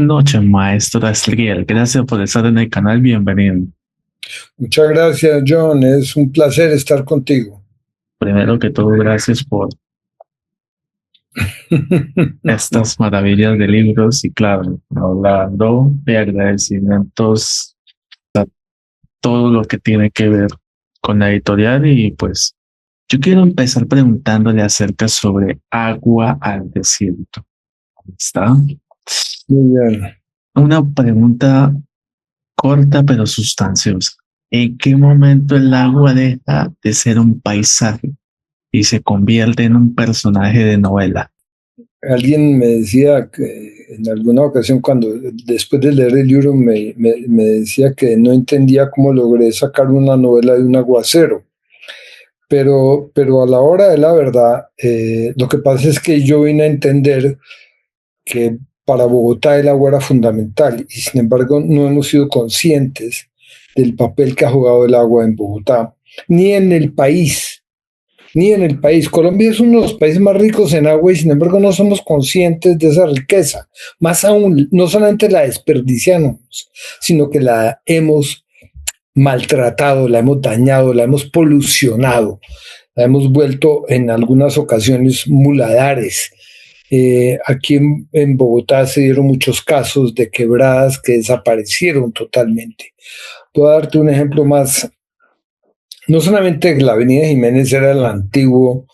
Buenas noches, maestro Asriel. Gracias por estar en el canal. Bienvenido. Muchas gracias, John. Es un placer estar contigo. Primero que todo, gracias por estas maravillas de libros y claro, hablando de agradecimientos a todo lo que tiene que ver con la editorial y pues yo quiero empezar preguntándole acerca sobre Agua al Desierto. ¿Está? Muy bien. Una pregunta corta pero sustanciosa. ¿En qué momento el agua deja de ser un paisaje y se convierte en un personaje de novela? Alguien me decía que en alguna ocasión, después de leer el libro, me decía que no entendía cómo logré sacar una novela de un aguacero. Pero a la hora de la verdad, lo que pasa es que yo vine a entender que para Bogotá el agua era fundamental y sin embargo no hemos sido conscientes del papel que ha jugado el agua en Bogotá, ni en el país, ni en el país. Colombia es uno de los países más ricos en agua y sin embargo no somos conscientes de esa riqueza. Más aún, no solamente la desperdiciamos, sino que la hemos maltratado, la hemos dañado, la hemos polucionado, la hemos vuelto en algunas ocasiones muladares. Aquí en Bogotá se dieron muchos casos de quebradas que desaparecieron totalmente. Puedo darte un ejemplo más. No solamente la Avenida Jiménez era el antiguo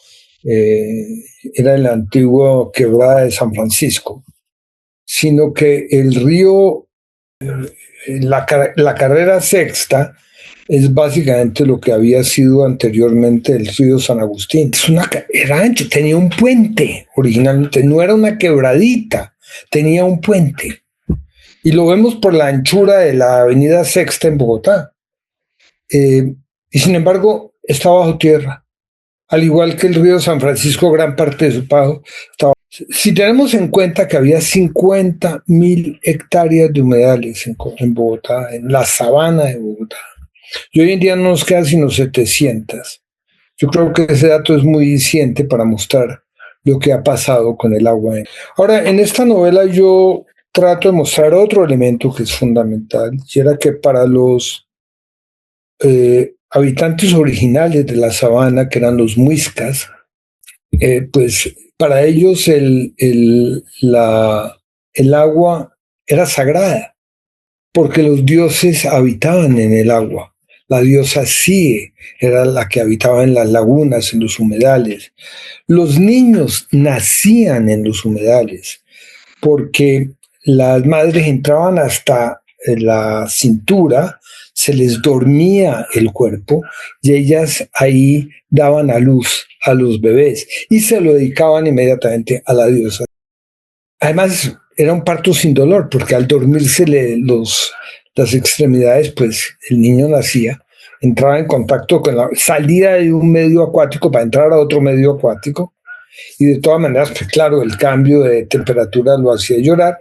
quebrada de San Francisco, sino que el río, la carrera sexta, es básicamente lo que había sido anteriormente el río San Agustín. Era ancho, tenía un puente originalmente, no era una quebradita, tenía un puente. Y lo vemos por la anchura de la avenida Sexta en Bogotá. Y sin embargo, está bajo tierra. Al igual que el río San Francisco, gran parte de su pago estaba. Si tenemos en cuenta que había 50.000 hectáreas de humedales en Bogotá, en la sabana de Bogotá, y hoy en día no nos quedan sino 700. Yo creo que ese dato es muy diciente para mostrar lo que ha pasado con el agua. Ahora, en esta novela yo trato de mostrar otro elemento que es fundamental, y era que para los habitantes originales de la sabana, que eran los muiscas, pues para ellos el agua era sagrada, porque los dioses habitaban en el agua. La diosa Sie era la que habitaba en las lagunas, en los humedales. Los niños nacían en los humedales, porque las madres entraban hasta la cintura, se les dormía el cuerpo y ellas ahí daban a luz a los bebés y se lo dedicaban inmediatamente a la diosa. Además, era un parto sin dolor, porque al dormirse las extremidades, pues el niño nacía, entraba en contacto con la salida de un medio acuático para entrar a otro medio acuático. Y de todas maneras, pues claro, el cambio de temperatura lo hacía llorar,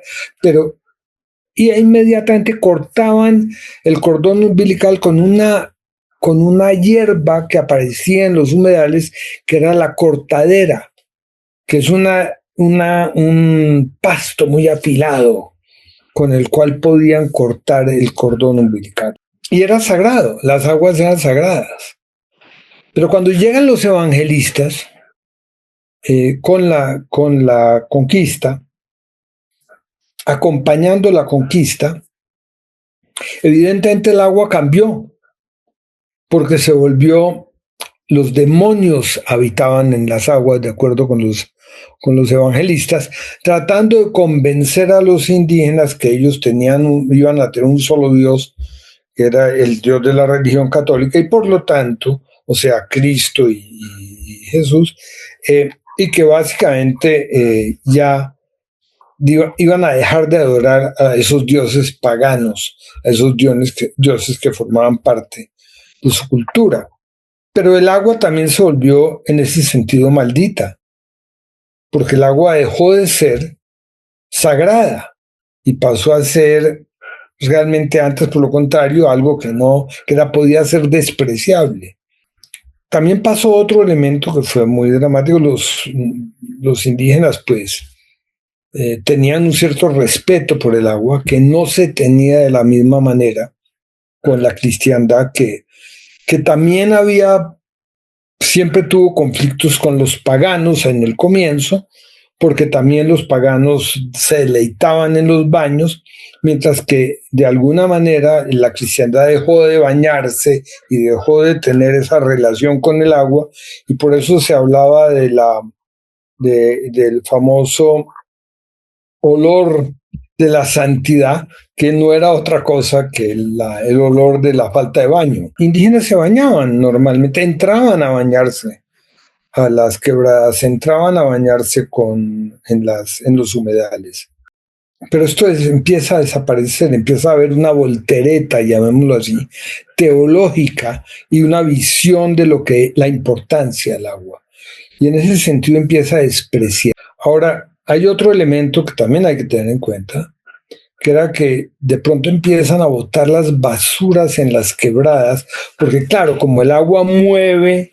y inmediatamente cortaban el cordón umbilical con una hierba que aparecía en los humedales, que era la cortadera, que es un pasto muy afilado con el cual podían cortar el cordón umbilical. Y era sagrado, las aguas eran sagradas. Pero cuando llegan los evangelistas, con la conquista, acompañando la conquista, evidentemente el agua cambió, porque los demonios habitaban en las aguas, de acuerdo con los evangelistas, tratando de convencer a los indígenas que ellos iban a tener un solo Dios, que era el Dios de la religión católica, y por lo tanto, o sea, Cristo y Jesús, y que básicamente ya iban a dejar de adorar a esos dioses paganos, a esos dioses que formaban parte de su cultura. Pero el agua también se volvió en ese sentido maldita, porque el agua dejó de ser sagrada y pasó a ser realmente antes, por lo contrario, algo podía ser despreciable. También pasó otro elemento que fue muy dramático. Los indígenas, pues, tenían un cierto respeto por el agua que no se tenía de la misma manera con la cristiandad, que también siempre tuvo conflictos con los paganos en el comienzo, porque también los paganos se deleitaban en los baños, mientras que de alguna manera la cristiandad dejó de bañarse y dejó de tener esa relación con el agua, y por eso se hablaba del famoso olor de la santidad, que no era otra cosa que el olor de la falta de baño. Indígenas se bañaban normalmente, entraban a bañarse a las quebradas, entraban a bañarse en los humedales. Pero esto empieza a desaparecer, empieza a haber una voltereta, llamémoslo así, teológica y una visión de la importancia del agua. Y en ese sentido empieza a despreciar. Ahora, hay otro elemento que también hay que tener en cuenta, que era que de pronto empiezan a botar las basuras en las quebradas, porque claro, como el agua mueve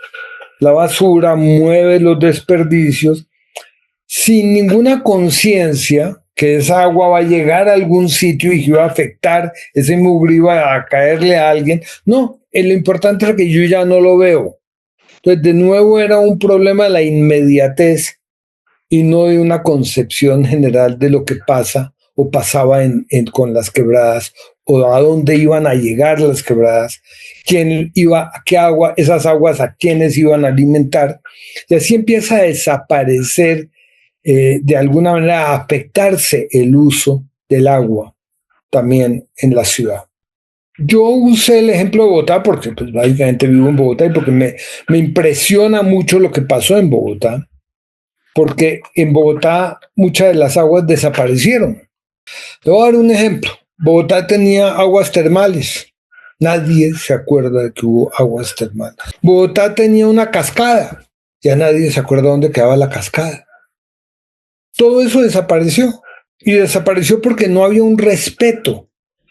la basura, mueve los desperdicios, sin ninguna conciencia que esa agua va a llegar a algún sitio y que va a afectar, ese mugre iba a caerle a alguien. No, lo importante es que yo ya no lo veo. Entonces, de nuevo era un problema de la inmediatez y no de una concepción general de lo que pasa o pasaba con las quebradas, o a dónde iban a llegar las quebradas, quién iba, qué agua, esas aguas a quiénes iban a alimentar. Y así empieza a desaparecer, de alguna manera a afectarse el uso del agua también en la ciudad. Yo usé el ejemplo de Bogotá porque pues, básicamente vivo en Bogotá y porque me impresiona mucho lo que pasó en Bogotá, porque en Bogotá muchas de las aguas desaparecieron. Le voy a dar un ejemplo. Bogotá tenía aguas termales. Nadie se acuerda de que hubo aguas termales. Bogotá tenía una cascada. Ya nadie se acuerda dónde quedaba la cascada. Todo eso desapareció. Y desapareció porque no había un respeto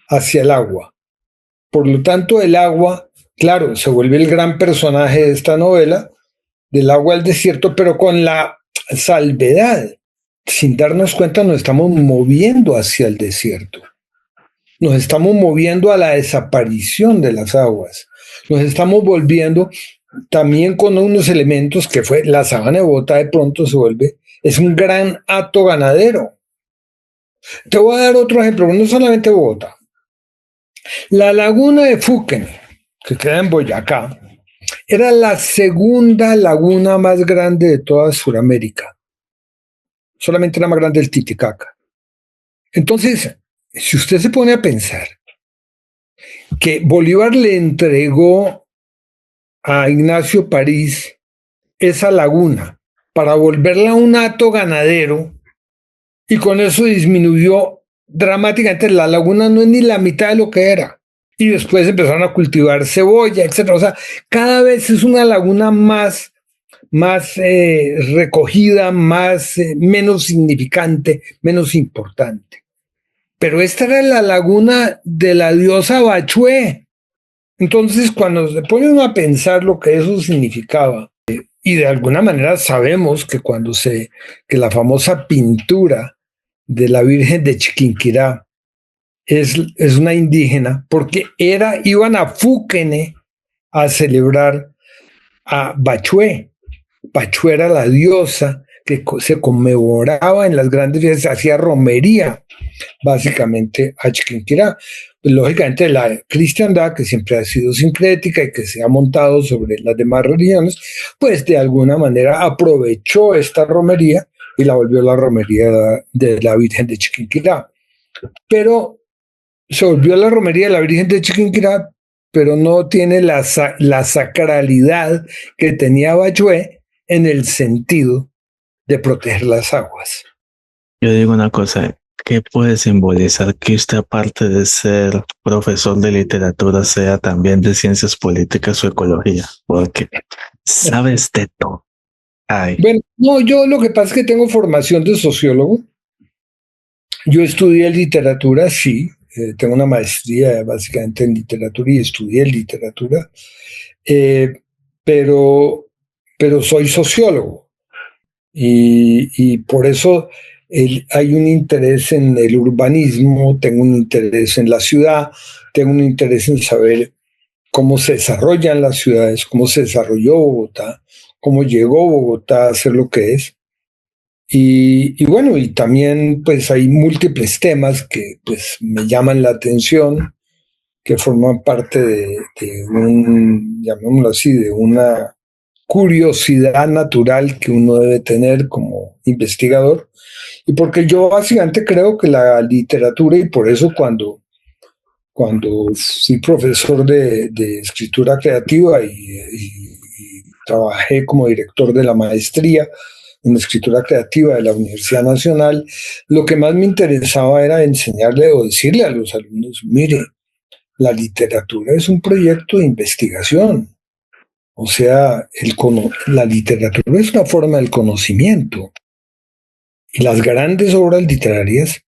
hacia el agua. Por lo tanto, el agua, claro, se vuelve el gran personaje de esta novela, del agua al desierto, pero con la salvedad. Sin darnos cuenta, nos estamos moviendo hacia el desierto. Nos estamos moviendo a la desaparición de las aguas. Nos estamos volviendo también con unos elementos que fue la sabana de Bogotá de pronto se vuelve, es un gran hato ganadero. Te voy a dar otro ejemplo, no solamente Bogotá. La laguna de Fuquen, que queda en Boyacá, era la segunda laguna más grande de toda Sudamérica. Solamente era más grande el Titicaca. Entonces, si usted se pone a pensar que Bolívar le entregó a Ignacio París esa laguna para volverla un hato ganadero y con eso disminuyó dramáticamente, la laguna no es ni la mitad de lo que era. Y después empezaron a cultivar cebolla, etcétera. O sea, cada vez es una laguna más recogida, menos significante, menos importante. Pero esta era la laguna de la diosa Bachué. Entonces, cuando se pone uno a pensar lo que eso significaba, y de alguna manera sabemos que que la famosa pintura de la Virgen de Chiquinquirá es una indígena, porque iban a Fúquene a celebrar a Bachué. Bachué era la diosa que se conmemoraba en las grandes fiestas, hacía romería básicamente a Chiquinquirá. Lógicamente la cristiandad, que siempre ha sido sincrética y que se ha montado sobre las demás religiones, pues de alguna manera aprovechó esta romería y la volvió la romería de la Virgen de Chiquinquirá. Pero se volvió la romería de la Virgen de Chiquinquirá, pero no tiene la sacralidad que tenía Bachué en el sentido de proteger las aguas. Yo digo una cosa, ¿qué puede simbolizar que usted, aparte de ser profesor de literatura, sea también de ciencias políticas o ecología? Porque sabes de todo. Ay. Bueno, no, yo lo que pasa es que tengo formación de sociólogo. Yo estudié literatura, sí, tengo una maestría básicamente en literatura y estudié literatura, pero soy sociólogo y por eso hay un interés en el urbanismo, tengo un interés en la ciudad, tengo un interés en saber cómo se desarrollan las ciudades, cómo se desarrolló Bogotá, cómo llegó Bogotá a ser lo que es. Y bueno, y también pues hay múltiples temas que pues me llaman la atención, que forman parte de un, llamémoslo así, de una curiosidad natural que uno debe tener como investigador. Y porque yo básicamente creo que la literatura, y por eso cuando fui profesor de escritura creativa y trabajé como director de la maestría en escritura creativa de la Universidad Nacional, lo que más me interesaba era enseñarle o decirle a los alumnos, mire, la literatura es un proyecto de investigación. O sea, la literatura es una forma del conocimiento. Y las grandes obras literarias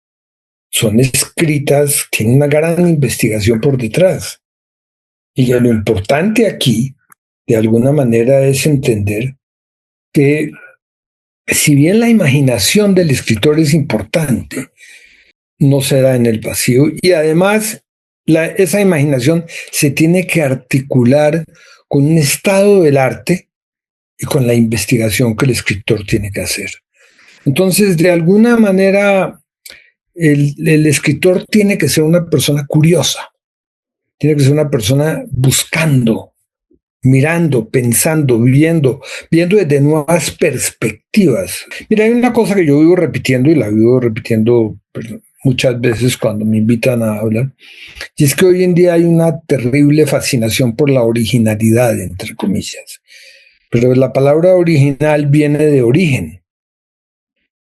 son escritas, tienen una gran investigación por detrás. Y lo importante aquí, de alguna manera, es entender que si bien la imaginación del escritor es importante, no se da en el vacío. Y además, esa imaginación se tiene que articular con un estado del arte y con la investigación que el escritor tiene que hacer. Entonces, de alguna manera, el escritor tiene que ser una persona curiosa, tiene que ser una persona buscando, mirando, pensando, viendo desde nuevas perspectivas. Mira, hay una cosa que yo vivo repitiendo y la vivo repitiendo muchas veces cuando me invitan a hablar, y es que hoy en día hay una terrible fascinación por la originalidad, entre comillas. Pero la palabra original viene de origen.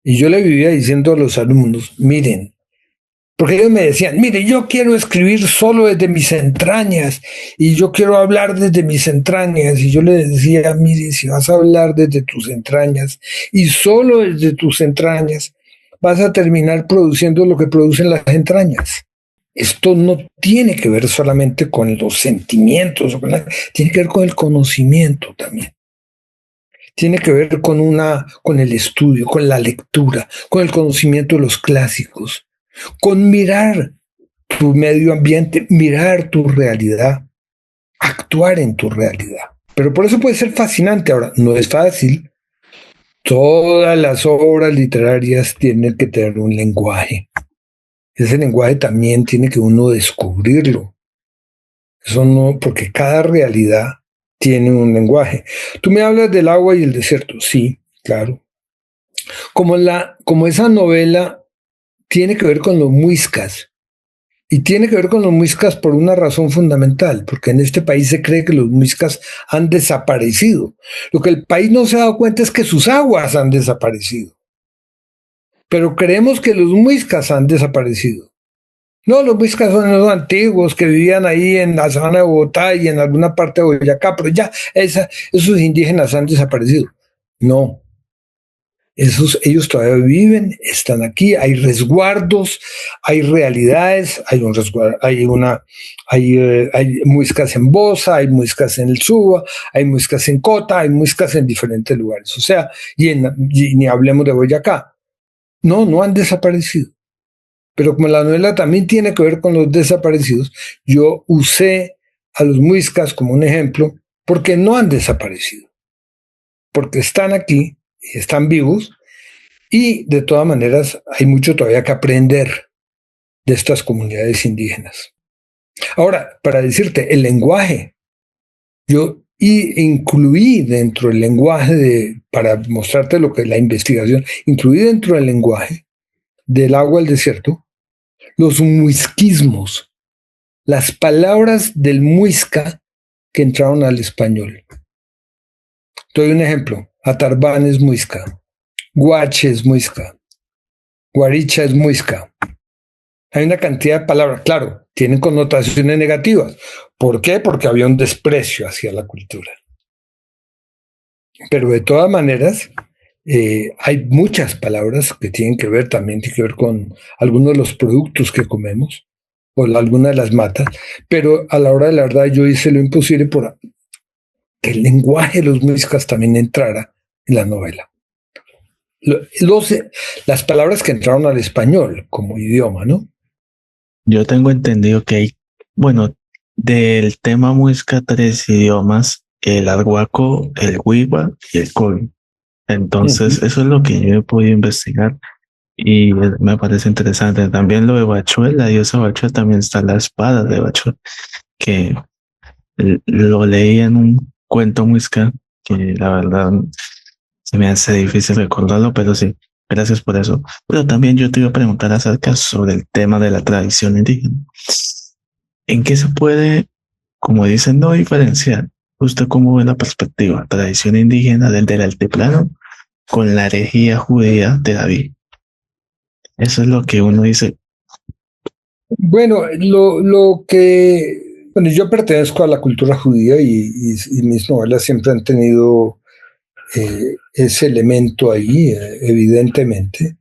Y yo le vivía diciendo a los alumnos, miren, porque ellos me decían, mire, yo quiero escribir solo desde mis entrañas y yo quiero hablar desde mis entrañas. Y yo le decía, mire, si vas a hablar desde tus entrañas y solo desde tus entrañas, vas a terminar produciendo lo que producen las entrañas. Esto no tiene que ver solamente con los sentimientos, tiene que ver con el conocimiento también. Tiene que ver con el estudio, con la lectura, con el conocimiento de los clásicos, con mirar tu medio ambiente, mirar tu realidad, actuar en tu realidad. Pero por eso puede ser fascinante. Ahora, no es fácil. Todas las obras literarias tienen que tener un lenguaje. Ese lenguaje también tiene que uno descubrirlo. Eso no, porque cada realidad tiene un lenguaje. Tú me hablas del agua y el desierto. Sí, claro. Como esa novela tiene que ver con los muiscas. Y tiene que ver con los muiscas por una razón fundamental, porque en este país se cree que los muiscas han desaparecido. Lo que el país no se ha dado cuenta es que sus aguas han desaparecido. Pero creemos que los muiscas han desaparecido. No, los muiscas son los antiguos que vivían ahí en la zona de Bogotá y en alguna parte de Boyacá, pero ya esos indígenas han desaparecido. No, ellos todavía viven, están aquí, hay resguardos, hay realidades, hay muiscas en Bosa, hay muiscas en el Suba, hay muiscas en Cota, hay muiscas en diferentes lugares. O sea, y ni hablemos de Boyacá. No han desaparecido. Pero como la novela también tiene que ver con los desaparecidos, yo usé a los muiscas como un ejemplo porque no han desaparecido, porque están aquí y están vivos y de todas maneras hay mucho todavía que aprender de estas comunidades indígenas. Ahora, para decirte, el lenguaje, yo incluí dentro del lenguaje, para mostrarte lo que es la investigación, incluí dentro del lenguaje del agua al desierto, los muisquismos, las palabras del muisca que entraron al español. Te doy un ejemplo. Atarbán es muisca, guache es muisca, guaricha es muisca. Hay una cantidad de palabras, claro, tienen connotaciones negativas. ¿Por qué? Porque había un desprecio hacia la cultura. Pero de todas maneras, hay muchas palabras que tienen que ver con algunos de los productos que comemos o algunas de las matas, pero a la hora de la verdad yo hice lo imposible por que el lenguaje de los muiscas también entrara en la novela. los, las palabras que entraron al español como idioma, ¿no? Yo tengo entendido que hay, bueno, del tema muisca, tres idiomas: el arhuaco, el huiba y el cori. Entonces, Uh-huh. eso es lo que yo he podido investigar y me parece interesante. También lo de Bachuel, la diosa Bachuel, también está la espada de Bachuel, que lo leí en un cuento muisca, que la verdad se me hace difícil recordarlo, pero sí, gracias por eso. Pero también yo te iba a preguntar acerca sobre el tema de la tradición indígena. ¿En qué se puede, como dicen, no diferenciar? ¿Usted cómo ve la perspectiva tradición indígena del altiplano con la herejía judía de David? Eso es lo que uno dice. Bueno, lo que, bueno, yo pertenezco a la cultura judía y mis novelas siempre han tenido ese elemento ahí, evidentemente.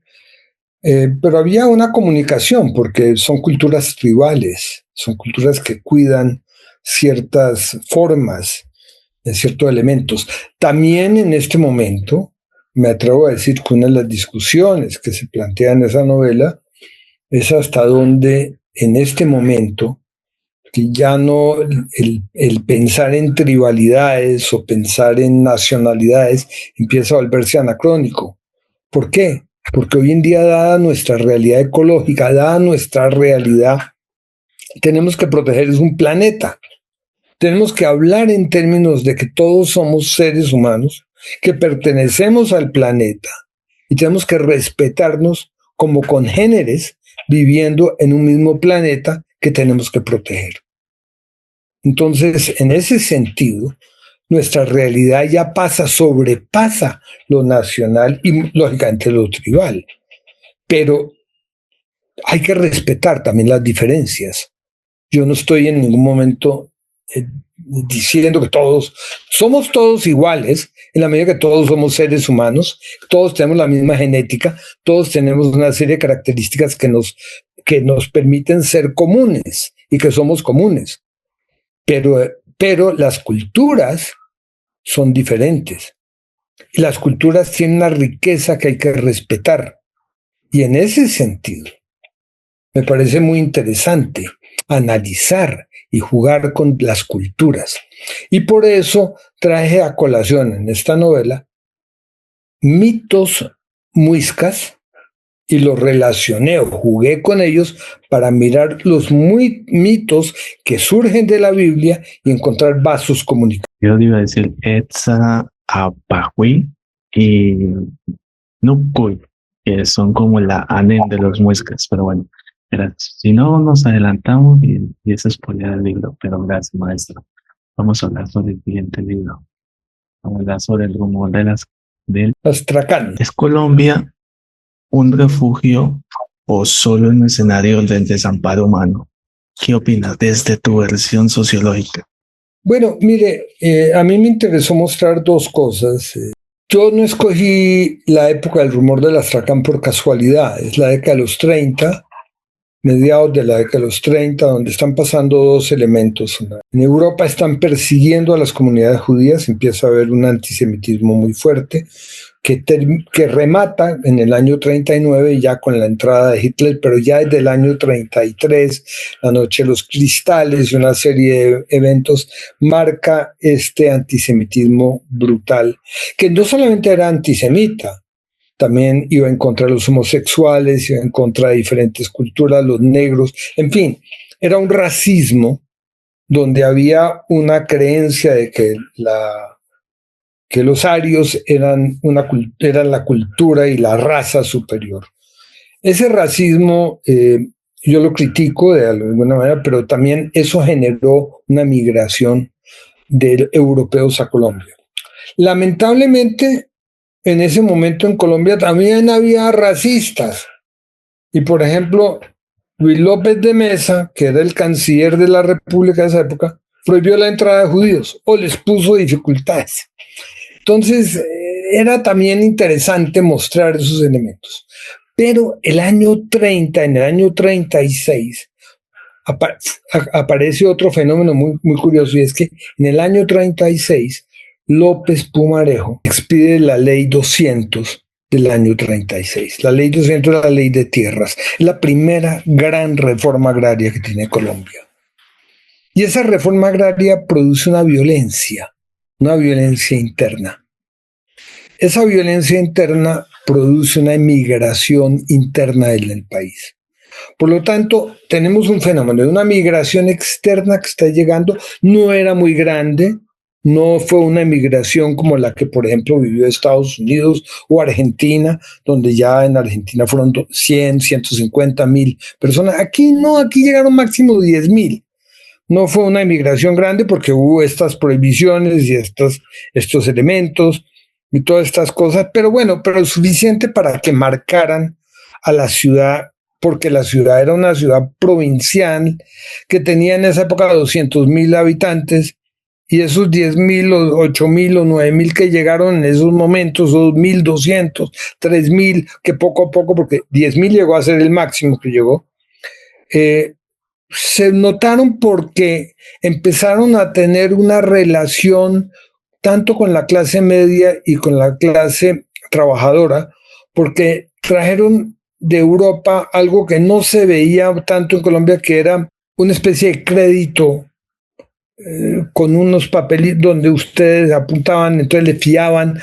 Pero había una comunicación porque son culturas tribales, son culturas que cuidan ciertas formas, ciertos elementos. También en este momento, me atrevo a decir que una de las discusiones que se plantean en esa novela es hasta dónde en este momento, que ya no el pensar en tribalidades o pensar en nacionalidades empieza a volverse anacrónico. ¿Por qué? Porque hoy en día, dada nuestra realidad ecológica, dada nuestra realidad, tenemos que proteger un planeta. Tenemos que hablar en términos de que todos somos seres humanos, que pertenecemos al planeta y tenemos que respetarnos como congéneres viviendo en un mismo planeta que tenemos que proteger. Entonces, en ese sentido, nuestra realidad ya sobrepasa lo nacional y lógicamente lo tribal. Pero hay que respetar también las diferencias. Yo no estoy en ningún momento diciendo que somos todos iguales, en la medida que todos somos seres humanos, todos tenemos la misma genética, todos tenemos una serie de características que nos permiten ser comunes y que somos comunes. Pero las culturas son diferentes. Y las culturas tienen una riqueza que hay que respetar. Y en ese sentido, me parece muy interesante analizar y jugar con las culturas. Y por eso traje a colación en esta novela mitos muiscas y los relacioné o jugué con ellos para mirar los mitos que surgen de la Biblia y encontrar vasos comunicativos. Yo iba a decir Etza, Apahui y Nukuy, que son como la ANEM de los muiscas, pero bueno, gracias. Si no, nos adelantamos y eso es spoiler el libro, pero gracias, maestro. Vamos a hablar sobre el siguiente libro. Vamos a hablar sobre el rumor del... Astracán. ¿Es Colombia un refugio o solo un escenario del desamparo humano? ¿Qué opinas desde tu versión sociológica? Bueno, mire, a mí me interesó mostrar dos cosas. Yo no escogí la época del rumor del Astracán por casualidad, es la década de los 30, mediados de la década de los 30, donde están pasando dos elementos. En Europa están persiguiendo a las comunidades judías, empieza a haber un antisemitismo muy fuerte, que remata en el año 39 ya con la entrada de Hitler, pero ya desde el año 33, la Noche de los Cristales y una serie de eventos marca este antisemitismo brutal, que no solamente era antisemita, también iba en contra de los homosexuales, iba en contra de diferentes culturas, los negros, en fin, era un racismo donde había una creencia de que los arios eran la cultura y la raza superior. Ese racismo yo lo critico de alguna manera, pero también eso generó una migración de europeos a Colombia. Lamentablemente, en ese momento en Colombia también había racistas. Y por ejemplo, Luis López de Mesa, que era el canciller de la República de esa época, prohibió la entrada de judíos o les puso dificultades. Entonces, era también interesante mostrar esos elementos. Pero el año 30, en el año 36, aparece otro fenómeno muy curioso, y es que en el año 36, López Pumarejo expide la ley 200, del año 36. La ley 200 es la ley de tierras. Es la primera gran reforma agraria que tiene Colombia. Y esa reforma agraria produce una violencia interna. Esa violencia interna produce una emigración interna en el país. Por lo tanto, tenemos un fenómeno de una migración externa que está llegando, no era muy grande, no fue una emigración como la que, por ejemplo, vivió Estados Unidos o Argentina, donde ya en Argentina fueron 100, 150 mil personas. Aquí no, aquí llegaron máximo 10 mil. No fue una emigración grande porque hubo estas prohibiciones y estos elementos y todas estas cosas, pero bueno, pero suficiente para que marcaran a la ciudad, porque la ciudad era una ciudad provincial que tenía en esa época 200.000 habitantes, y esos 10.000 o 8.000 o 9.000 que llegaron en esos momentos, 2.200, 3.000, que poco a poco, porque 10.000 llegó a ser el máximo que llegó, se notaron porque empezaron a tener una relación tanto con la clase media y con la clase trabajadora, porque trajeron de Europa algo que no se veía tanto en Colombia, que era una especie de crédito con unos papelitos donde ustedes apuntaban, entonces le fiaban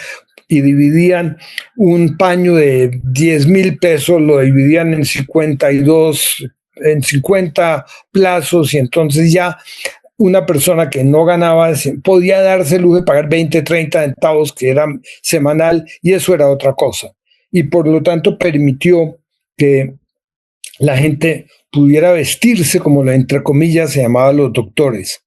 y dividían un paño de 10.000 pesos, lo dividían en 50 plazos, y entonces ya una persona que no ganaba podía darse el lujo de pagar 20, 30 centavos, que era semanal, y eso era otra cosa. Y por lo tanto permitió que la gente pudiera vestirse como, entre comillas, se llamaban los doctores.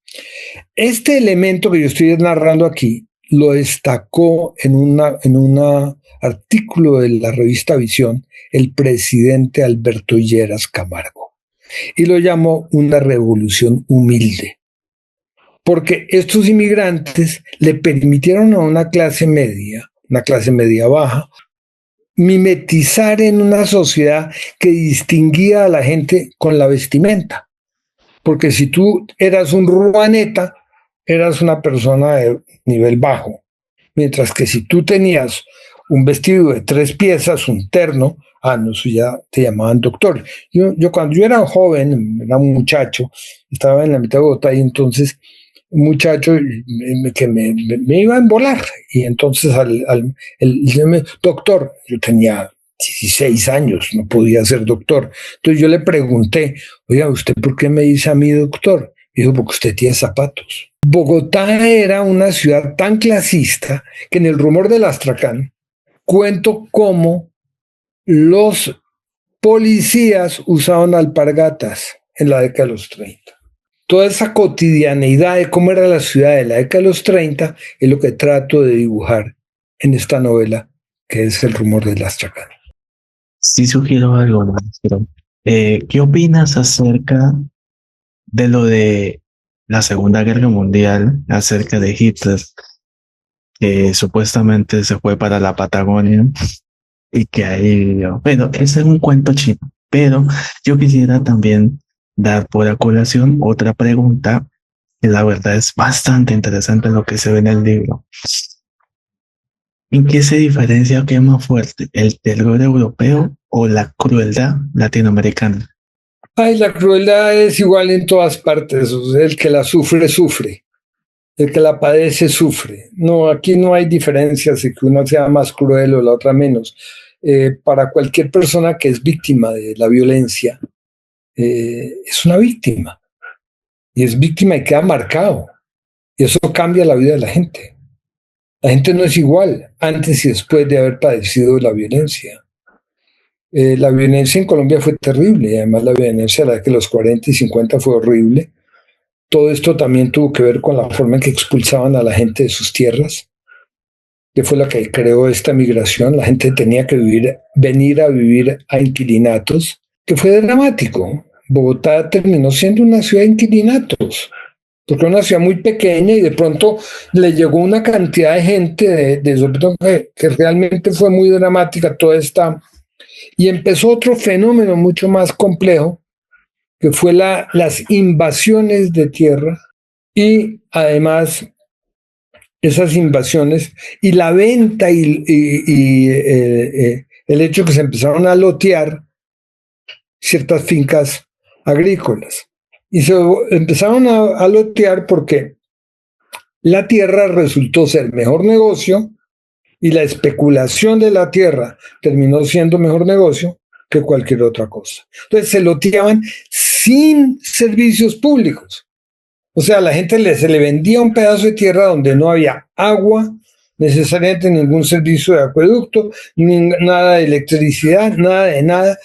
Este elemento que yo estoy narrando aquí lo destacó en un artículo de la revista Visión el presidente Alberto Lleras Camargo, y lo llamó una revolución humilde, porque estos inmigrantes le permitieron a una clase media baja, mimetizar en una sociedad que distinguía a la gente con la vestimenta. Porque si tú eras un ruaneta, eras una persona de nivel bajo. Mientras que si tú tenías un vestido de 3 piezas, un terno, no, eso ya te llamaban doctor. Yo cuando yo era joven, era un muchacho, estaba en la mitad de Bogotá, y entonces un muchacho que me iba a embolar. Y entonces doctor, yo tenía 16 años, no podía ser doctor. Entonces yo le pregunté, oiga, ¿usted por qué me dice a mí doctor? Y dijo, porque usted tiene zapatos. Bogotá era una ciudad tan clasista que en el rumor del Astracán cuento cómo los policías usaban alpargatas en la década de los 30. Toda esa cotidianeidad de cómo era la ciudad de la década de los 30 es lo que trato de dibujar en esta novela, que es El rumor del Astracán. Sí sugiero algo, maestro. ¿Qué opinas acerca de lo de la Segunda Guerra Mundial, acerca de Hitler, que supuestamente se fue para la Patagonia y que ahí, bueno, ese es un cuento chino, pero yo quisiera también dar por a colación otra pregunta, que la verdad es bastante interesante lo que se ve en el libro. ¿En qué se diferencia, qué es más fuerte, el terror europeo o la crueldad latinoamericana? La crueldad es igual en todas partes. O sea, el que la sufre, sufre. El que la padece, sufre. No, aquí no hay diferencias de que uno sea más cruel o la otra menos. Para cualquier persona que es víctima de la violencia, es una víctima. Y es víctima y queda marcado. Y eso cambia la vida de la gente. La gente no es igual antes y después de haber padecido la violencia. La violencia en Colombia fue terrible, y además la violencia de la década de los 40 y 50 fue horrible. Todo esto también tuvo que ver con la forma en que expulsaban a la gente de sus tierras, que fue la que creó esta migración. La gente tenía que venir a vivir a inquilinatos, que fue dramático. Bogotá terminó siendo una ciudad de inquilinatos, porque era una ciudad muy pequeña, y de pronto le llegó una cantidad de gente que realmente fue muy dramática toda esta. Y empezó otro fenómeno mucho más complejo, que fue las invasiones de tierra, y además esas invasiones y la venta el hecho que se empezaron a lotear ciertas fincas agrícolas. Y se empezaron a lotear porque la tierra resultó ser mejor negocio y la especulación de la tierra terminó siendo mejor negocio que cualquier otra cosa. Entonces se loteaban sin servicios públicos. O sea, a la gente se le vendía un pedazo de tierra donde no había agua, necesariamente ningún servicio de acueducto, nada de electricidad, nada de nada.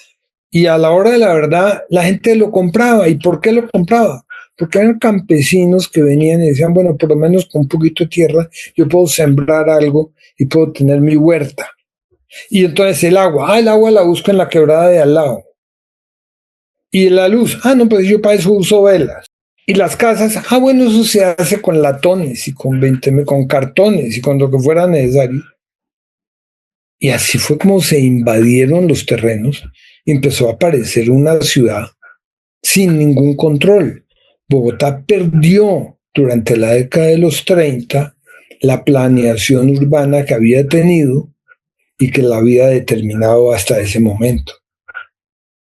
Y a la hora de la verdad, la gente lo compraba. ¿Y por qué lo compraba? Porque eran campesinos que venían y decían, bueno, por lo menos con un poquito de tierra yo puedo sembrar algo y puedo tener mi huerta. Y entonces el agua la busco en la quebrada de al lado. Y la luz, no, pues yo para eso uso velas. Y las casas, bueno, eso se hace con latones y con cartones y con lo que fuera necesario. Y así fue como se invadieron los terrenos y empezó a aparecer una ciudad sin ningún control. Bogotá perdió durante la década de los 30 la planeación urbana que había tenido y que la había determinado hasta ese momento.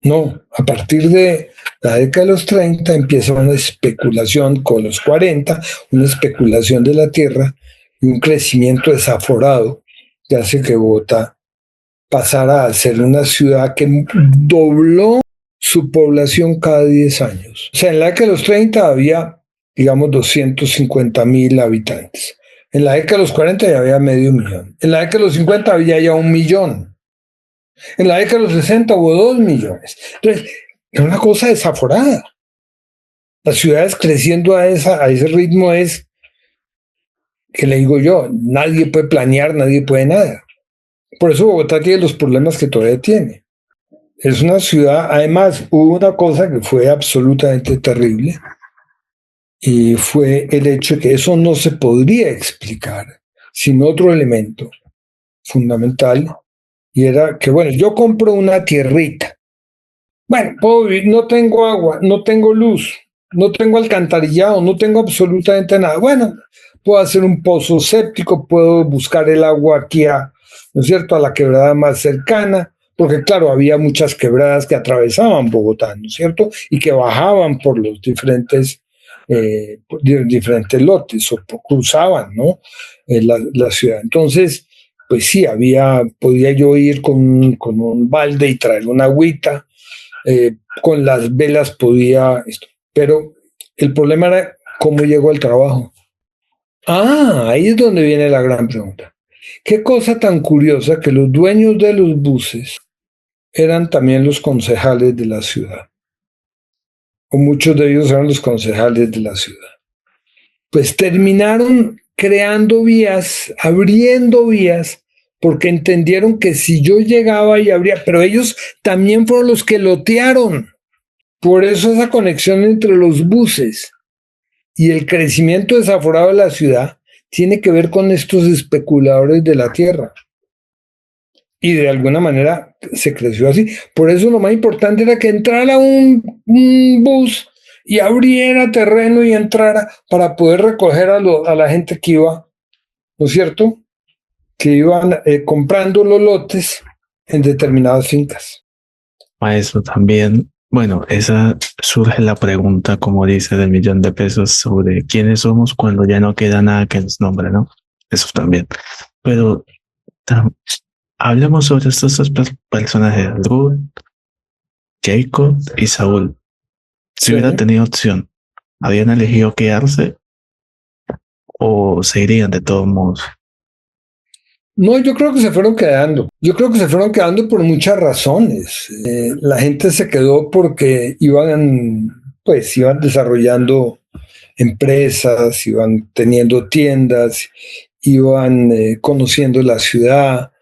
No, a partir de la década de los 30 empieza una especulación con los 40, una especulación de la tierra y un crecimiento desaforado que hace que Bogotá pasara a ser una ciudad que dobló su población cada 10 años. O sea, en la década de los 30 había, digamos, 250.000 habitantes. En la década de los 40 ya había medio millón. En la década de los 50 había ya 1.000.000. En la década de los 60 hubo 2 millones. Entonces, es una cosa desaforada. Las ciudades creciendo a ese ritmo es, que le digo yo, nadie puede planear, nadie puede nada. Por eso Bogotá tiene los problemas que todavía tiene. Es una ciudad, además, hubo una cosa que fue absolutamente terrible, y fue el hecho de que eso no se podría explicar sin otro elemento fundamental, y era que, bueno, yo compro una tierrita. Bueno, puedo vivir, no tengo agua, no tengo luz, no tengo alcantarillado, no tengo absolutamente nada. Bueno, puedo hacer un pozo séptico, puedo buscar el agua aquí ¿no es cierto?, a la quebrada más cercana, porque claro, había muchas quebradas que atravesaban Bogotá, ¿no es cierto?, y que bajaban por los diferentes lotes o cruzaban, ¿no?, la ciudad. Entonces, pues sí, podía yo ir con un balde y traer una agüita, con las velas podía esto. Pero el problema era cómo llegó al trabajo. Ahí es donde viene la gran pregunta. Qué cosa tan curiosa que los dueños de los buses eran también los concejales de la ciudad, o muchos de ellos eran los concejales de la ciudad. Pues terminaron creando vías, abriendo vías, porque entendieron que si yo llegaba y abría, pero ellos también fueron los que lotearon. Por eso esa conexión entre los buses y el crecimiento desaforado de la ciudad tiene que ver con estos especuladores de la tierra. Y de alguna manera se creció así. Por eso lo más importante era que entrara un bus y abriera terreno y entrara para poder recoger a la gente que iba, ¿no es cierto?, que iban comprando los lotes en determinadas fincas. Maestro, también, bueno, esa surge la pregunta, como dice, del millón de pesos sobre quiénes somos cuando ya no queda nada que nos nombre, ¿no? Eso también. Pero hablemos sobre estos dos personajes, Ruth, Jacob y Saúl. Si hubiera tenido opción, ¿habían elegido quedarse o se irían de todos modos? No, yo creo que se fueron quedando. Yo creo que se fueron quedando por muchas razones. La gente se quedó porque iban desarrollando empresas, iban teniendo tiendas, iban conociendo la ciudad,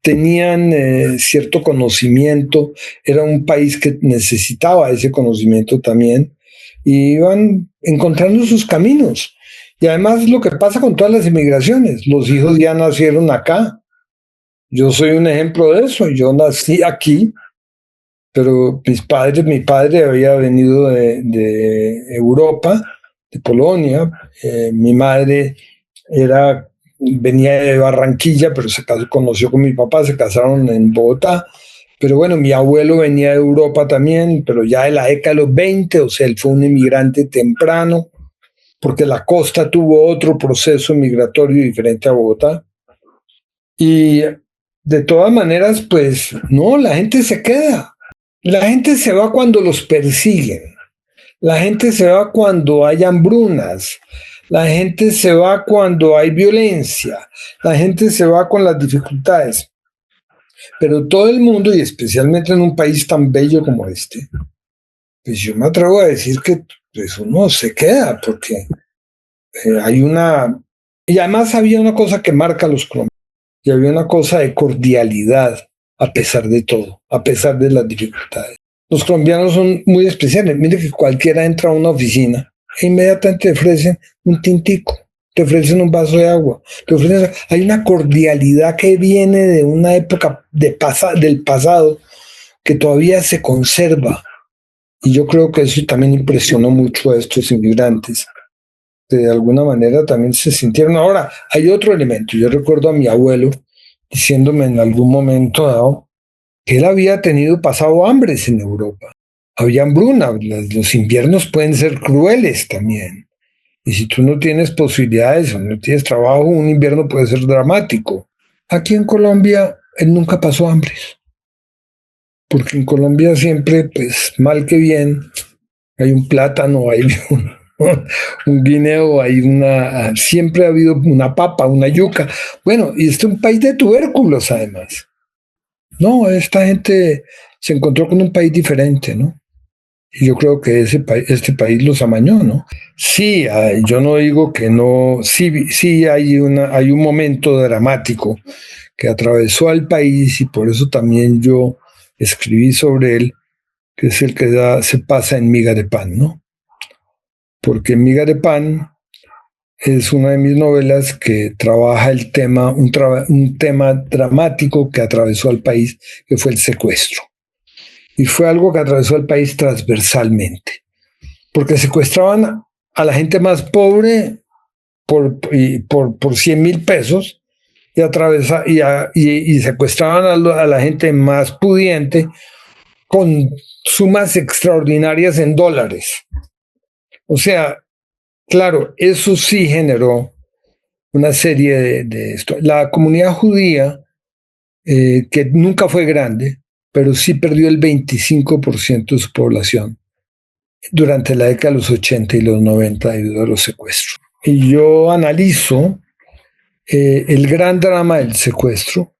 tenían cierto conocimiento. Era un país que necesitaba ese conocimiento también, y iban encontrando sus caminos. Y además lo que pasa con todas las inmigraciones, los hijos ya nacieron acá. Yo soy un ejemplo de eso. Yo nací aquí, pero mi padre había venido de Europa, de Polonia. Mi madre venía de Barranquilla, pero conoció con mi papá, se casaron en Bogotá. Pero bueno, mi abuelo venía de Europa también, pero ya de la década de los 20, o sea, él fue un inmigrante temprano, porque la costa tuvo otro proceso migratorio diferente a Bogotá. Y de todas maneras, pues no, la gente se queda. La gente se va cuando los persiguen. La gente se va cuando hay hambrunas. La gente se va cuando hay violencia. La gente se va con las dificultades. Pero todo el mundo, y especialmente en un país tan bello como este, pues yo me atrevo a decir que pues uno se queda, porque hay una... Y además había una cosa que marca a los colombianos, y había una cosa de cordialidad, a pesar de todo, a pesar de las dificultades. Los colombianos son muy especiales. Mire que cualquiera entra a una oficina e inmediatamente te ofrecen un tintico, te ofrecen un vaso de agua, hay una cordialidad que viene de una época del pasado que todavía se conserva. Y yo creo que eso también impresionó mucho a estos inmigrantes, que de alguna manera también se sintieron. Ahora, hay otro elemento. Yo recuerdo a mi abuelo diciéndome en algún momento dado que él había pasado hambres en Europa. Había hambruna, los inviernos pueden ser crueles también. Y si tú no tienes posibilidades o no tienes trabajo, un invierno puede ser dramático. Aquí en Colombia, él nunca pasó hambres. Porque en Colombia siempre, pues mal que bien, hay un plátano, hay un guineo, siempre ha habido una papa, una yuca. Bueno, y este es un país de tubérculos además. No, esta gente se encontró con un país diferente, ¿no? Y yo creo que este país los amañó, ¿no? Sí, yo no digo que no, sí hay un momento dramático que atravesó al país y por eso también yo escribí sobre él, que es el que se pasa en Miga de Pan, ¿no? Porque Miga de Pan es una de mis novelas que trabaja el tema, un tema dramático que atravesó al país, que fue el secuestro. Y fue algo que atravesó al país transversalmente, porque secuestraban a la gente más pobre por 100,000 pesos y secuestraban a la gente más pudiente con sumas extraordinarias en dólares. O sea, claro, eso sí generó una serie de esto. La comunidad judía, que nunca fue grande, pero sí perdió el 25% de su población durante la década de los 80 y los 90 debido a los secuestros. Y yo analizo el gran drama del secuestro,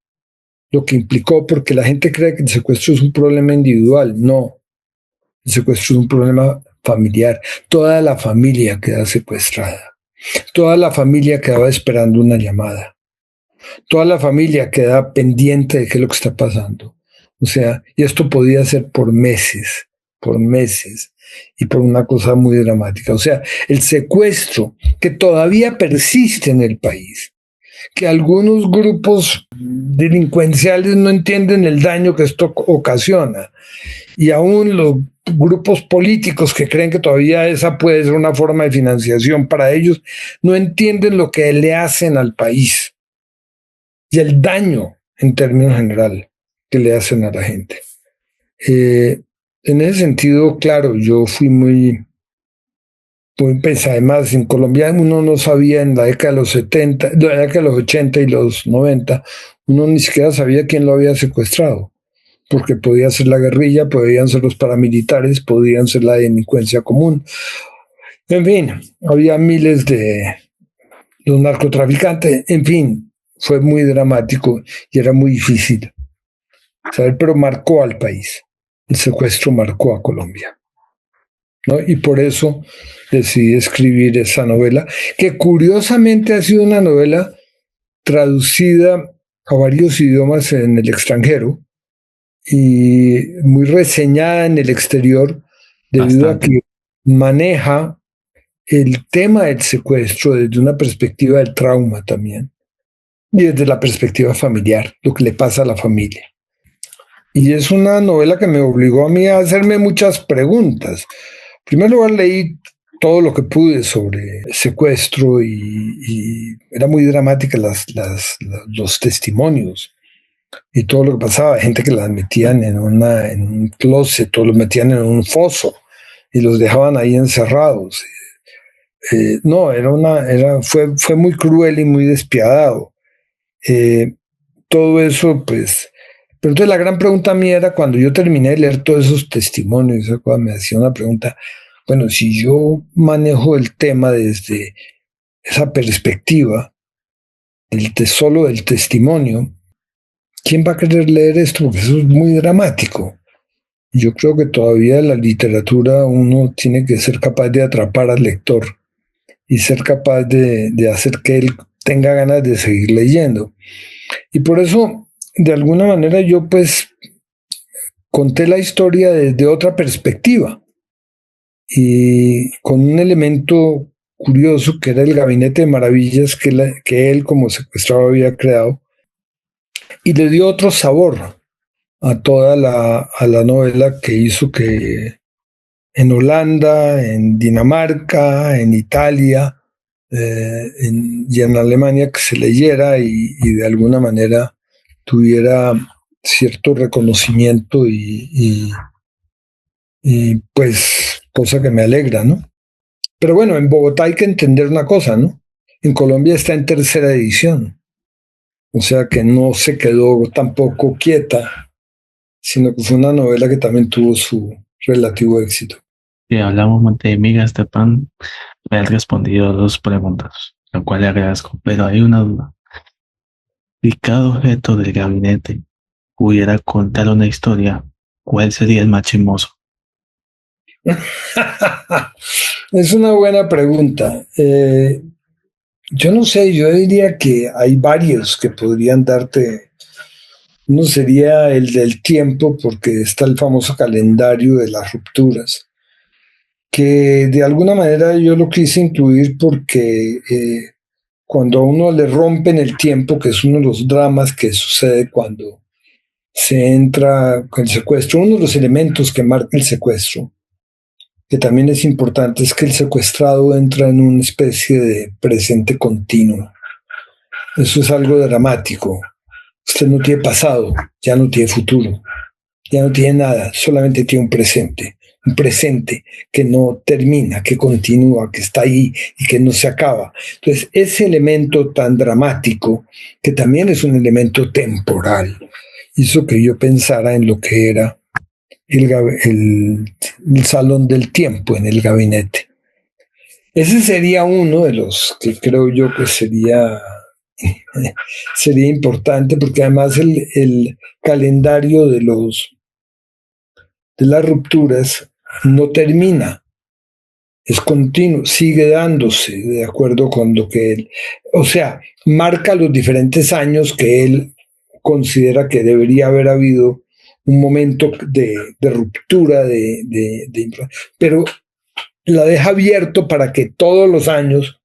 lo que implicó, porque la gente cree que el secuestro es un problema individual. No, el secuestro es un problema familiar. Toda la familia queda secuestrada. Toda la familia quedaba esperando una llamada. Toda la familia queda pendiente de qué es lo que está pasando. O sea, y esto podía ser por meses, y por una cosa muy dramática. O sea, el secuestro que todavía persiste en el país, que algunos grupos delincuenciales no entienden el daño que esto ocasiona, y aún los grupos políticos que creen que todavía esa puede ser una forma de financiación para ellos, no entienden lo que le hacen al país y el daño en términos general que le hacen a la gente. En ese sentido, claro, yo fui muy pensado. Además, en Colombia uno no sabía en la década de los 70, la década de los 80 y los 90, uno ni siquiera sabía quién lo había secuestrado, porque podía ser la guerrilla, podían ser los paramilitares, podían ser la delincuencia común. En fin, había miles de los narcotraficantes, en fin, fue muy dramático y era muy difícil saber, pero marcó al país. El secuestro marcó a Colombia, ¿no? Y por eso decidí escribir esa novela, que curiosamente ha sido una novela traducida a varios idiomas en el extranjero y muy reseñada en el exterior, debido a que maneja el tema del secuestro desde una perspectiva del trauma también, y desde la perspectiva familiar, lo que le pasa a la familia. Y es una novela que me obligó a mí a hacerme muchas preguntas. En primer lugar, leí todo lo que pude sobre secuestro y era muy dramática los testimonios y todo lo que pasaba, gente que las metían en un closet o los metían en un foso y los dejaban ahí encerrados. No, fue muy cruel y muy despiadado. Eh, Todo eso, pues. Pero entonces la gran pregunta mía era cuando yo terminé de leer todos esos testimonios, me hacía una pregunta, bueno, si yo manejo el tema desde esa perspectiva, solo del testimonio, ¿quién va a querer leer esto? Porque eso es muy dramático. Yo creo que todavía en la literatura uno tiene que ser capaz de atrapar al lector y ser capaz de hacer que él tenga ganas de seguir leyendo. Y por eso, de alguna manera, yo pues conté la historia desde otra perspectiva y con un elemento curioso que era el gabinete de maravillas que él como secuestrado había creado y le dio otro sabor a a la novela que hizo que en Holanda, en Dinamarca, en Italia y en Alemania que se leyera y de alguna manera tuviera cierto reconocimiento y pues cosa que me alegra, ¿no? Pero bueno, en Bogotá hay que entender una cosa, ¿no? En Colombia está en tercera edición, o sea que no se quedó tampoco quieta, sino que fue una novela que también tuvo su relativo éxito. Si hablamos de migas de pan, me has respondido dos preguntas, lo cual le agradezco, pero hay una duda. Si cada objeto del gabinete pudiera contar una historia, ¿cuál sería el más chismoso? Es una buena pregunta. Yo no sé, yo diría que hay varios que podrían darte. Uno sería el del tiempo, porque está el famoso calendario de las rupturas, que de alguna manera yo lo quise incluir porque cuando a uno le rompen el tiempo, que es uno de los dramas que sucede cuando se entra con el secuestro, uno de los elementos que marca el secuestro, que también es importante, es que el secuestrado entra en una especie de presente continuo. Eso es algo dramático. Usted no tiene pasado, ya no tiene futuro, ya no tiene nada, solamente tiene un presente que no termina, que continúa, que está ahí y que no se acaba. Entonces, ese elemento tan dramático, que también es un elemento temporal, hizo que yo pensara en lo que era el salón del tiempo en el gabinete. Ese sería uno de los que creo yo que sería importante porque además el calendario de las rupturas no termina, es continuo, sigue dándose de acuerdo con lo que él, o sea, marca los diferentes años que él considera que debería haber habido un momento de ruptura, pero la deja abierto para que todos los años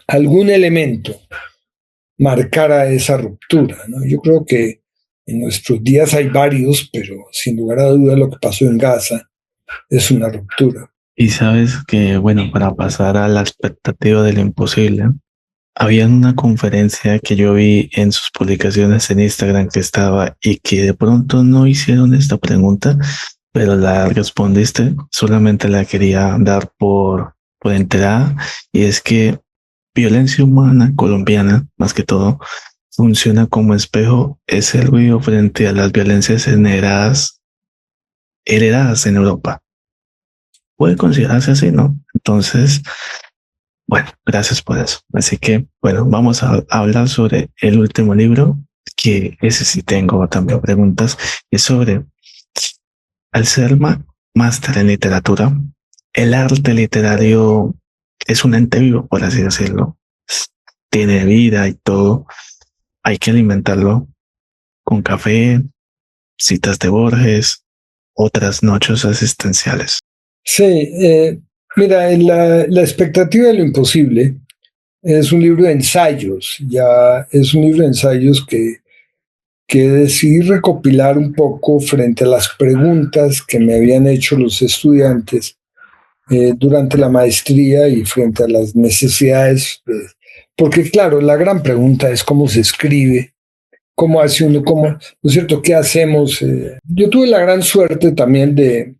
algún elemento marcara esa ruptura, ¿no? Yo creo que en nuestros días hay varios, pero sin lugar a dudas lo que pasó en Gaza es una ruptura. Y sabes que, bueno, para pasar a la expectativa de lo imposible, había una conferencia que yo vi en sus publicaciones en Instagram que estaba y que de pronto no hicieron esta pregunta, pero la respondiste, solamente la quería dar por enterada, y es que violencia humana colombiana, más que todo, funciona como espejo, es el ruido frente a las violencias heredadas en Europa. Puede considerarse así, ¿no? Entonces, bueno, gracias por eso. Así que, bueno, vamos a hablar sobre el último libro, que ese sí tengo también preguntas, y es sobre, al ser máster en literatura, el arte literario es un ente vivo, por así decirlo. Tiene vida y todo. Hay que alimentarlo con café, citas de Borges, otras noches existenciales. Sí, mira, la expectativa de lo imposible es un libro de ensayos, ya es un libro de ensayos que decidí recopilar un poco frente a las preguntas que me habían hecho los estudiantes durante la maestría y frente a las necesidades. Porque claro, la gran pregunta es cómo se escribe, cómo hace uno, cómo, ¿no es cierto? ¿Qué hacemos? Yo tuve la gran suerte también de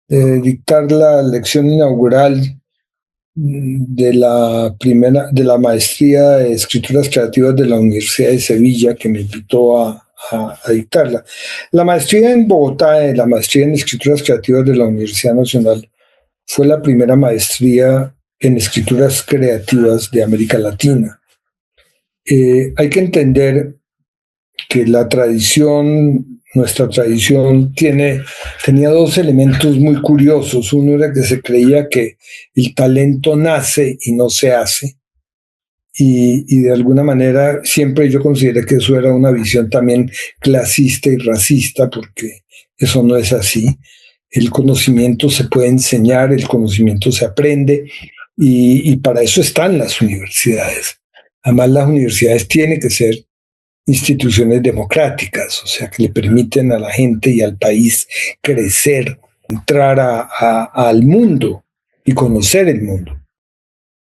dictar la lección inaugural de la maestría de escrituras creativas de la Universidad de Sevilla, que me invitó a dictarla. La maestría en Bogotá, la maestría en escrituras creativas de la Universidad Nacional, fue la primera maestría en escrituras creativas de América Latina. Hay que entender que nuestra tradición tenía dos elementos muy curiosos. Uno era que se creía que el talento nace y no se hace. Y de alguna manera siempre yo consideré que eso era una visión también clasista y racista, porque eso no es así. El conocimiento se puede enseñar, el conocimiento se aprende, y para eso están las universidades. Además, las universidades tienen que ser instituciones democráticas, o sea, que le permiten a la gente y al país crecer, entrar al mundo y conocer el mundo.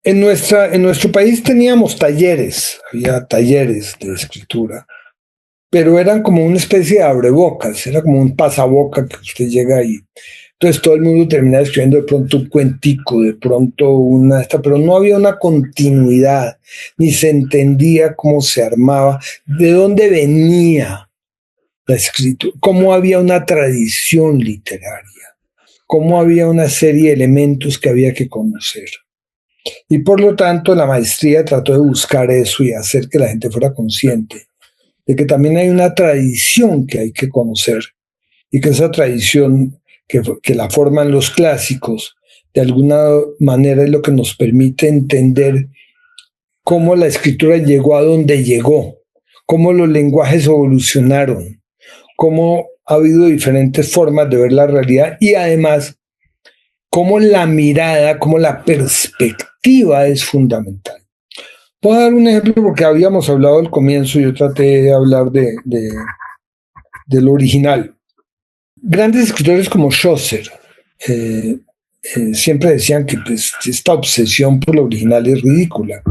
En nuestro país teníamos talleres, había talleres de escritura, pero eran como una especie de abrebocas, era como un pasaboca que usted llega y entonces todo el mundo terminaba escribiendo de pronto un cuentico, de pronto pero no había una continuidad, ni se entendía cómo se armaba, de dónde venía la escritura, cómo había una tradición literaria, cómo había una serie de elementos que había que conocer. Y por lo tanto la maestría trató de buscar eso y hacer que la gente fuera consciente de que también hay una tradición que hay que conocer y que esa tradición que la forman los clásicos, de alguna manera es lo que nos permite entender cómo la escritura llegó a donde llegó, cómo los lenguajes evolucionaron, cómo ha habido diferentes formas de ver la realidad y además cómo la mirada, cómo la perspectiva es fundamental. Puedo dar un ejemplo porque habíamos hablado al comienzo, yo traté de hablar del original. Grandes escritores como Chaucer siempre decían que pues, esta obsesión por lo original es ridícula.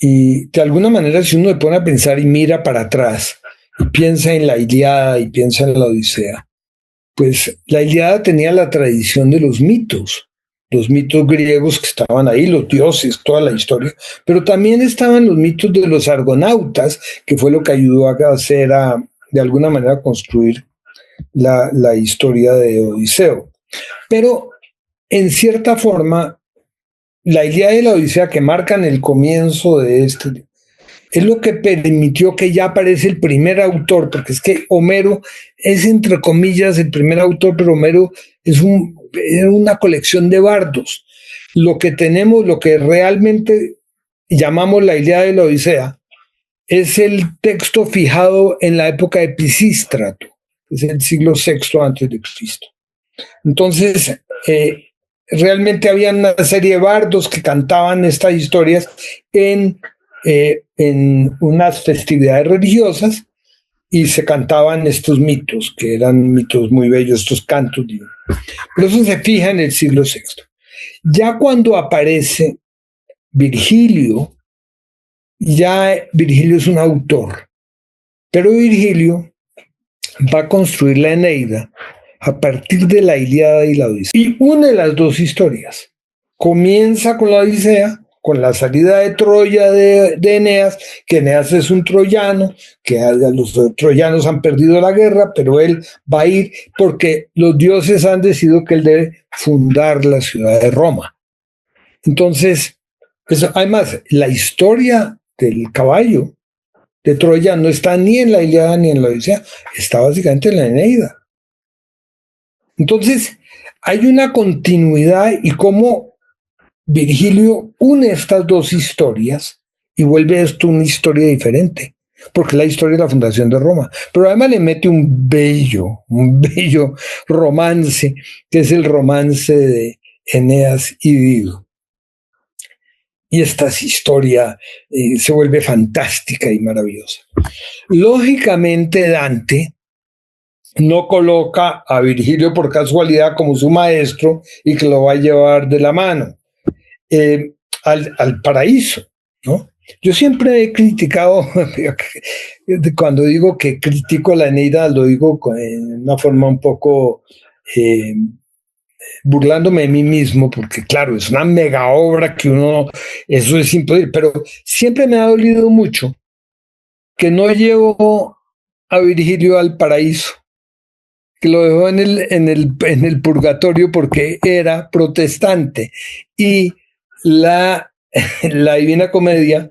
Y de alguna manera, si uno se pone a pensar y mira para atrás, y piensa en la Ilíada y piensa en la Odisea, pues la Ilíada tenía la tradición de los mitos griegos que estaban ahí, los dioses, toda la historia, pero también estaban los mitos de los argonautas, que fue lo que ayudó a hacer, de alguna manera, construir la historia de Odiseo. Pero, en cierta forma, la Ilíada y la Odisea, que marcan el comienzo de es lo que permitió que ya aparece el primer autor, porque es que Homero es, entre comillas, el primer autor, pero Homero es una colección de bardos. Lo que tenemos, lo que realmente llamamos la Ilíada y la Odisea, es el texto fijado en la época de Pisístrato, es el siglo VI antes de Cristo. Entonces, realmente había una serie de bardos que cantaban estas historias en unas festividades religiosas y se cantaban estos mitos, que eran mitos muy bellos, estos cantos divinos. Pero eso se fija en el siglo VI. Ya cuando aparece Virgilio, ya Virgilio es un autor, pero Virgilio va a construir la Eneida a partir de la Ilíada y la Odisea. Y une las dos historias. Comienza con la Odisea, con la salida de Troya de Eneas, que Eneas es un troyano, que los troyanos han perdido la guerra, pero él va a ir porque los dioses han decidido que él debe fundar la ciudad de Roma. Entonces, además, la historia del caballo de Troya no está ni en la Ilíada ni en la Odisea, está básicamente en la Eneida. Entonces, hay una continuidad y cómo Virgilio une estas dos historias y vuelve esto una historia diferente, porque es la historia de la fundación de Roma. Pero además le mete un bello romance, que es el romance de Eneas y Dido. Y esta historia se vuelve fantástica y maravillosa. Lógicamente, Dante no coloca a Virgilio por casualidad como su maestro y que lo va a llevar de la mano al paraíso, ¿no? Yo siempre he criticado, cuando digo que critico la Eneida, lo digo en una forma un poco burlándome de mí mismo, porque claro, es una mega obra que uno, eso es imposible, pero siempre me ha dolido mucho que no llevó a Virgilio al paraíso, que lo dejó en el purgatorio porque era protestante. Y la, la Divina Comedia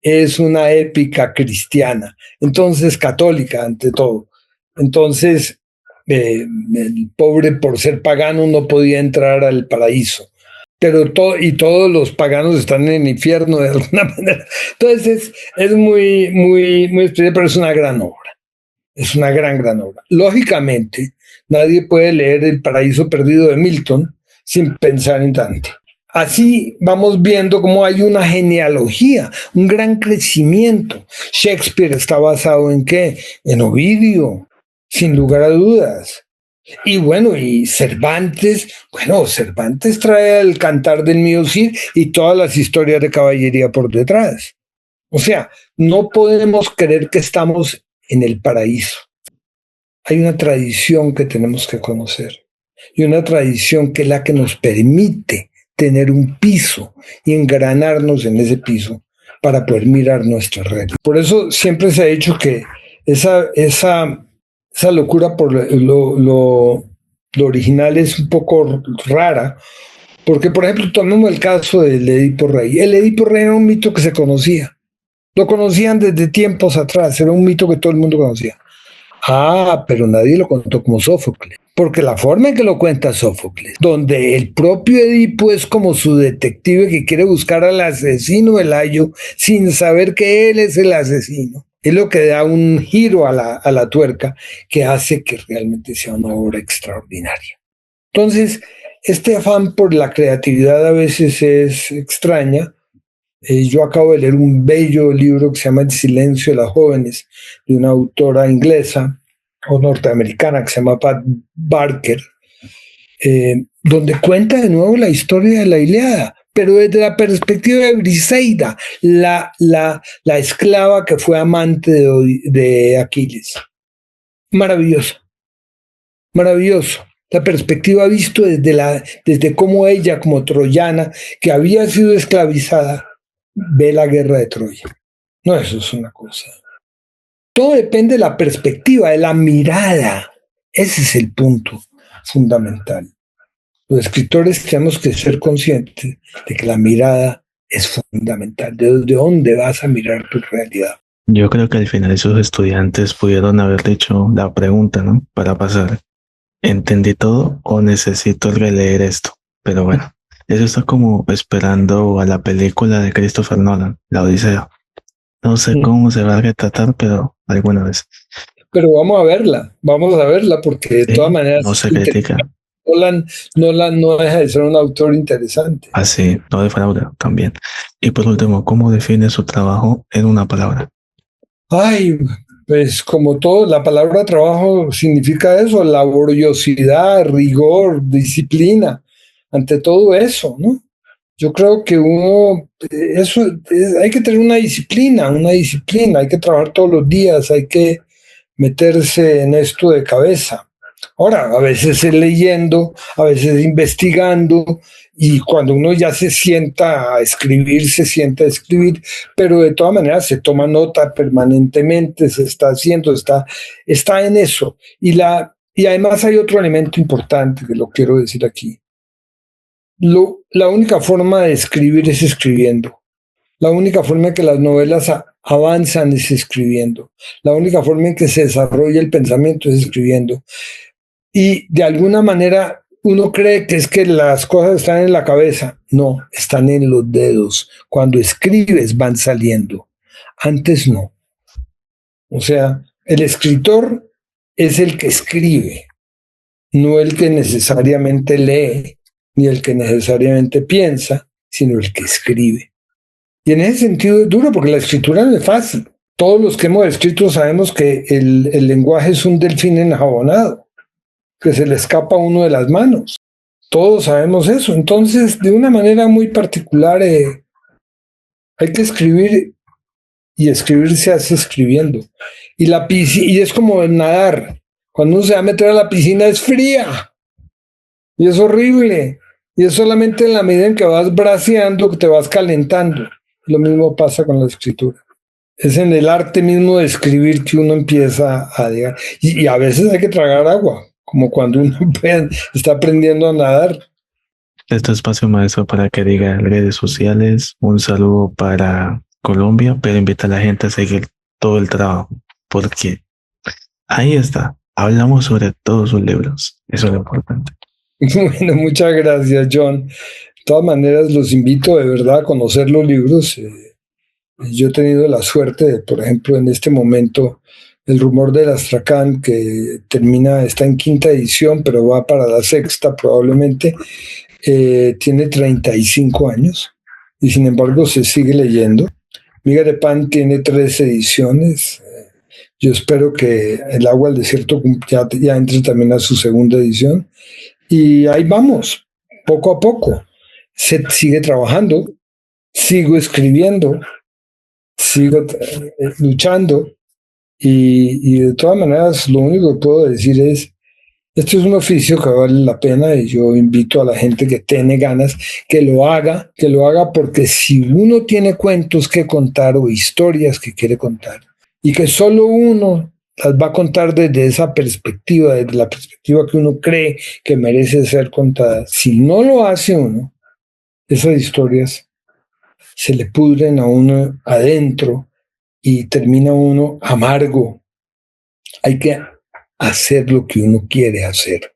es una épica cristiana, entonces católica ante todo. Entonces, el pobre por ser pagano no podía entrar al paraíso. Pero todos los paganos están en el infierno de alguna manera. Entonces es muy, muy, muy especial, pero es una gran obra. Es una gran, gran obra. Lógicamente, nadie puede leer El Paraíso Perdido de Milton sin pensar en Dante. Así vamos viendo cómo hay una genealogía, un gran crecimiento. Shakespeare está basado en ¿qué? En Ovidio, sin lugar a dudas. Y bueno, y Cervantes trae el Cantar del Mío Cid y todas las historias de caballería por detrás. O sea, no podemos creer que estamos en el paraíso. Hay una tradición que tenemos que conocer y una tradición que es la que nos permite tener un piso y engranarnos en ese piso para poder mirar nuestra realidad. Por eso siempre se ha dicho que esa locura por lo original es un poco rara, porque por ejemplo tomemos el caso del Edipo Rey. El Edipo Rey era un mito que se conocía. Lo conocían desde tiempos atrás, era un mito que todo el mundo conocía. Ah, pero nadie lo contó como Sófocles, porque la forma en que lo cuenta Sófocles, donde el propio Edipo es como su detective que quiere buscar al asesino del Layo sin saber que él es el asesino, es lo que da un giro a la tuerca que hace que realmente sea una obra extraordinaria. Entonces, este afán por la creatividad a veces es extraña. Yo acabo de leer un bello libro que se llama El silencio de las jóvenes, de una autora inglesa o norteamericana que se llama Pat Barker, donde cuenta de nuevo la historia de la Ilíada, pero desde la perspectiva de Briseida, la esclava que fue amante de Aquiles. Maravilloso, maravilloso. La perspectiva visto desde cómo ella, como troyana, que había sido esclavizada, ve la guerra de Troya. No, eso es una cosa. Todo depende de la perspectiva, de la mirada. Ese es el punto fundamental. Los escritores tenemos que ser conscientes de que la mirada es fundamental. ¿De dónde vas a mirar tu realidad? Yo creo que al final esos estudiantes pudieron haber dicho la pregunta, ¿no? Para pasar. ¿Entendí todo o necesito releer esto? Pero bueno, eso está como esperando a la película de Christopher Nolan, La Odisea. No sé cómo se va a retratar, pero alguna vez. Pero vamos a verla, porque de todas maneras no se critica. Nolan no deja de ser un autor interesante. Así, no defrauda también. Y por último, ¿cómo define su trabajo en una palabra? Ay, pues como todo, la palabra trabajo significa eso, laboriosidad, rigor, disciplina, ante todo eso, ¿no? Yo creo que hay que tener una disciplina, hay que trabajar todos los días, hay que meterse en esto de cabeza. Ahora, a veces es leyendo, a veces investigando, y cuando uno ya se sienta a escribir, pero de todas maneras se toma nota permanentemente, se está haciendo, está en eso. Y además hay otro elemento importante que lo quiero decir aquí. La única forma de escribir es escribiendo. La única forma en que las novelas avanzan es escribiendo. La única forma en que se desarrolla el pensamiento es escribiendo. Y de alguna manera uno cree que es que las cosas están en la cabeza. No, están en los dedos. Cuando escribes van saliendo. Antes no. O sea, el escritor es el que escribe, no el que necesariamente lee, ni el que necesariamente piensa, sino el que escribe. Y en ese sentido es duro porque la escritura no es fácil. Todos los que hemos escrito sabemos que el lenguaje es un delfín enjabonado, que se le escapa a uno de las manos. Todos sabemos eso. Entonces, de una manera muy particular, hay que escribir, y escribir se hace escribiendo. Y es como nadar. Cuando uno se va a meter a la piscina es fría y es horrible. Y es solamente en la medida en que vas braceando que te vas calentando. Lo mismo pasa con la escritura. Es en el arte mismo de escribir que uno empieza a llegar. Y a veces hay que tragar agua, como cuando uno está aprendiendo a nadar. Este espacio, maestro, para que diga en redes sociales, un saludo para Colombia, pero invita a la gente a seguir todo el trabajo, porque ahí está, hablamos sobre todos sus libros, eso es lo importante. Bueno, muchas gracias, John. De todas maneras, los invito de verdad a conocer los libros. Yo he tenido la suerte de, por ejemplo, en este momento, El rumor del Astracán, que está en 5ª edición, pero va para la 6ª probablemente, tiene 35 años y sin embargo se sigue leyendo. Miga de Pan tiene 3 ediciones. Yo espero que El agua del desierto ya entre también a su 2ª edición. Y ahí vamos, poco a poco. Se sigue trabajando, sigo escribiendo, sigo luchando y de todas maneras lo único que puedo decir es, esto es un oficio que vale la pena y yo invito a la gente que tiene ganas que lo haga porque si uno tiene cuentos que contar o historias que quiere contar y que solo uno las va a contar desde esa perspectiva, desde la perspectiva que uno cree que merece ser contada, si no lo hace uno, esas historias se le pudren a uno adentro y termina uno amargo. Hay que hacer lo que uno quiere hacer.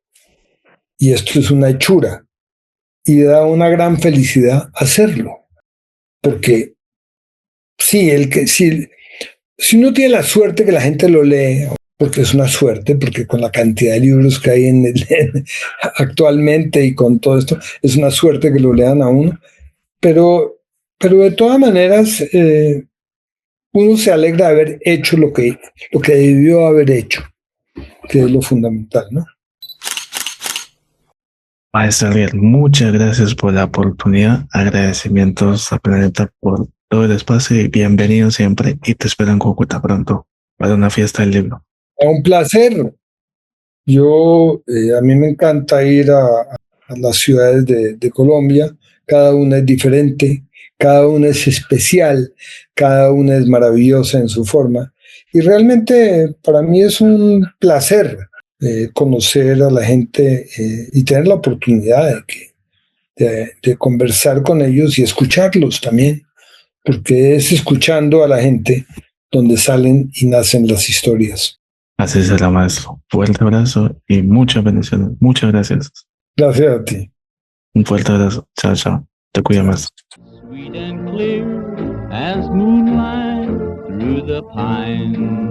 Y esto es una hechura. Y da una gran felicidad hacerlo. Porque si uno tiene la suerte que la gente lo lee, porque es una suerte, porque con la cantidad de libros que hay actualmente y con todo esto, es una suerte que lo lean a uno. Pero de todas maneras, uno se alegra de haber hecho lo que debió haber hecho, que es lo fundamental, ¿no? Maestro Ariel, muchas gracias por la oportunidad, agradecimientos a Planeta por todo el espacio y bienvenido siempre y te espero en Cúcuta pronto para una fiesta del libro. Un placer. A mí me encanta ir a las ciudades de Colombia, cada una es diferente, cada una es especial, cada una es maravillosa en su forma y realmente para mí es un placer conocer a la gente y tener la oportunidad de conversar con ellos y escucharlos también, porque es escuchando a la gente donde salen y nacen las historias. Así será, maestro. Fuerte abrazo y muchas bendiciones. Muchas gracias. Gracias a ti. Un fuerte abrazo. Chao, chao. Te cuida más. Sweet and clear as moonlight through the pines.